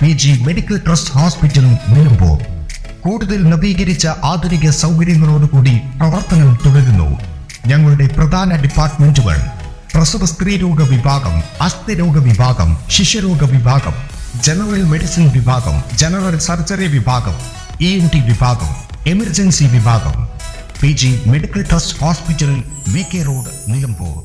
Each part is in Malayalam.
PG medical trust hospital Nilambur. കൂടുതൽ നവീകരിച്ച ആധുനിക സൗകര്യങ്ങളോടുകൂടി പ്രവർത്തനം തുടരുന്നു. ഞങ്ങളുടെ പ്രധാന ഡിപ്പാർട്ട്മെന്റുകൾ: പ്രസവ സ്ത്രീരോഗ വിഭാഗം, അസ്ഥിരോഗ വിഭാഗം, ശിശുരോഗ വിഭാഗം, ജനറൽ മെഡിസിൻ വിഭാഗം, ജനറൽ സർജറി വിഭാഗം, ENT വിഭാഗം, എമർജൻസി വിഭാഗം. PG medical trust hospital, VK road, Nilambur.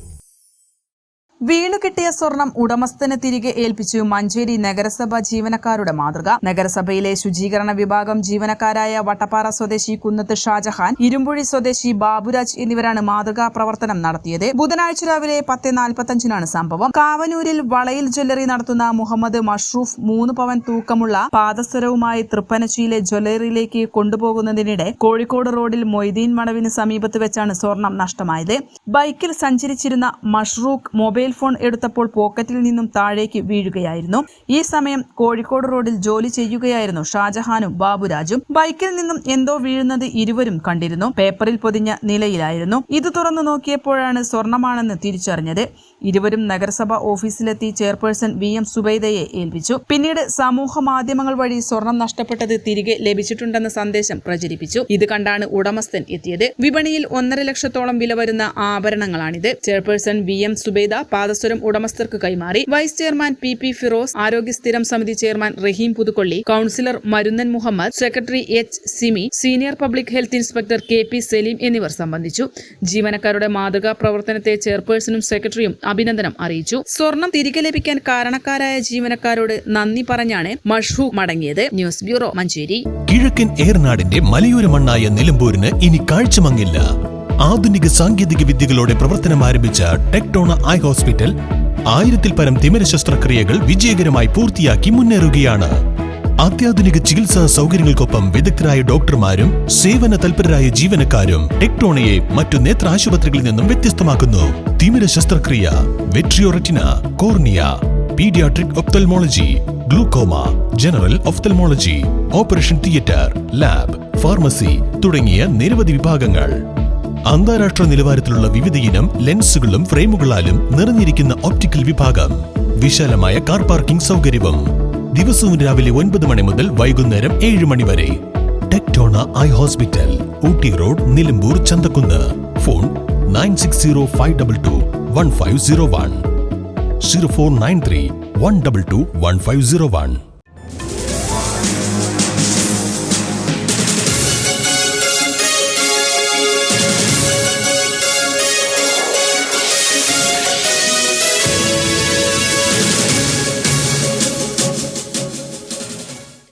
വീണുകിട്ടിയ സ്വർണം ഉടമസ്ഥന് തിരികെ ഏൽപ്പിച്ചു മഞ്ചേരി നഗരസഭ ജീവനക്കാരുടെ മാതൃക. നഗരസഭയിലെ ശുചീകരണ വിഭാഗം ജീവനക്കാരായ വട്ടപ്പാറ സ്വദേശി കുന്നത്ത് ഷാജഹാൻ, ഇരുമ്പുഴി സ്വദേശി ബാബുരാജ് എന്നിവരാണ് മാതൃകാ പ്രവർത്തനം നടത്തിയത്. ബുധനാഴ്ച രാവിലെ 10:45 സംഭവം. കാവനൂരിൽ വളയിൽ ജ്വല്ലറി നടത്തുന്ന മുഹമ്മദ് മഷ്റൂഫ് 3 പവൻ തൂക്കമുള്ള പാദസരവുമായി തൃപ്പനച്ചിയിലെ ജ്വല്ലറിയിലേക്ക് കൊണ്ടുപോകുന്നതിനിടെ കോഴിക്കോട് റോഡിൽ മൊയ്തീൻ മടവിന് സമീപത്ത് വെച്ചാണ് സ്വർണം നഷ്ടമായത്. ബൈക്കിൽ സഞ്ചരിച്ചിരുന്ന മഷ്റൂഖ് മൊബൈൽ ഫോൺ എടുത്തപ്പോൾ പോക്കറ്റിൽ നിന്നും താഴേക്ക് വീഴുകയായിരുന്നു. ഈ സമയം കോഴിക്കോട് റോഡിൽ ജോലി ചെയ്യുകയായിരുന്നു ഷാജഹാനും ബാബുരാജും. ബൈക്കിൽ നിന്നും എന്തോ വീഴുന്നത് ഇരുവരും കണ്ടിരുന്നു. പേപ്പറിൽ പൊതിഞ്ഞ നിലയിലായിരുന്നു. ഇത് തുറന്നു നോക്കിയപ്പോഴാണ് സ്വർണമാണെന്ന് തിരിച്ചറിഞ്ഞത്. ഇരുവരും നഗരസഭ ഓഫീസിലെത്തി ചെയർപേഴ്സൺ VM സുബൈദയെ ഏൽപ്പിച്ചു. പിന്നീട് സമൂഹ മാധ്യമങ്ങൾ വഴി സ്വർണം നഷ്ടപ്പെട്ടത് തിരികെ ലഭിച്ചിട്ടുണ്ടെന്ന സന്ദേശം പ്രചരിപ്പിച്ചു. ഇത് കണ്ടാണ് ഉടമസ്ഥൻ എത്തിയത്. വിപണിയിൽ 1.5 ലക്ഷത്തോളം വില വരുന്ന ആഭരണങ്ങളാണിത്. ചെയർപേഴ്സൺ VM സുബൈദ പാദസരം ഉടമസ്ഥർക്ക് കൈമാറി. വൈസ് ചെയർമാൻ PP ഫിറോസ്, ആരോഗ്യ സ്ഥിരം സമിതി chairman Rahim Puthukkolli, councillor Marunnan Muhammad, secretary H Simi, senior public health inspector KP Salim എന്നിവർ സംബന്ധിച്ചു. ജീവനക്കാരുടെ മാതൃകാ പ്രവർത്തനത്തെ ചെയർപേഴ്സണും സെക്രട്ടറിയും അഭിനന്ദനം അറിയിച്ചു. സ്വർണം തിരികെ ലഭിക്കാൻ കാരണക്കാരായ ജീവനക്കാരോട് നന്ദി പറഞ്ഞാണ് മഷ്റൂഖ് മടങ്ങിയത്. News bureau, Manjeri. കിഴക്കൻ ഏറനാടിന്റെ മലയോര മണ്ണായ നിലമ്പൂരിന് ഇനി കാഴ്ചമങ്ങില്ല. ആധുനിക സാങ്കേതിക വിദ്യകളോടെ പ്രവർത്തനം ആരംഭിച്ച ടെക്ടോണ ഐ ഹോസ്പിറ്റൽ 1000-ൽ പരം തിമിര ശസ്ത്രക്രിയകൾ വിജയകരമായി പൂർത്തിയാക്കി മുന്നേറുകയാണ്. അത്യാധുനിക ചികിത്സാ സൗകര്യങ്ങൾക്കൊപ്പം വിദഗ്ധരായ ഡോക്ടർമാരും സേവന തൽപരരായ ജീവനക്കാരും ടെക്ടോണയെ മറ്റു നേത്ര ആശുപത്രികളിൽ നിന്നും വ്യത്യസ്തമാക്കുന്നു. തിമിര ശസ്ത്രക്രിയ, vitreoretina, cornea, paediatric ophthalmology, glaucoma, general ophthalmology, operation theatre, lab, pharmacy തുടങ്ങിയ നിരവധി വിഭാഗങ്ങൾ. അന്താരാഷ്ട്ര നിലവാരത്തിലുള്ള വിവിധയിനം ലെൻസുകളും ഫ്രെയിമുകളാലും നിറഞ്ഞിരിക്കുന്ന ഒപ്റ്റിക്കൽ വിഭാഗം, വിശാലമായ കാർ പാർക്കിംഗ് സൗകര്യവും. ദിവസവും രാവിലെ 9 മണി മുതൽ വൈകുന്നേരം 7 മണി വരെ. Tectona eye hospital, Ooty road, Nilambur, Chanthakkunnu. Phone 9605221501, 0493 122 1501.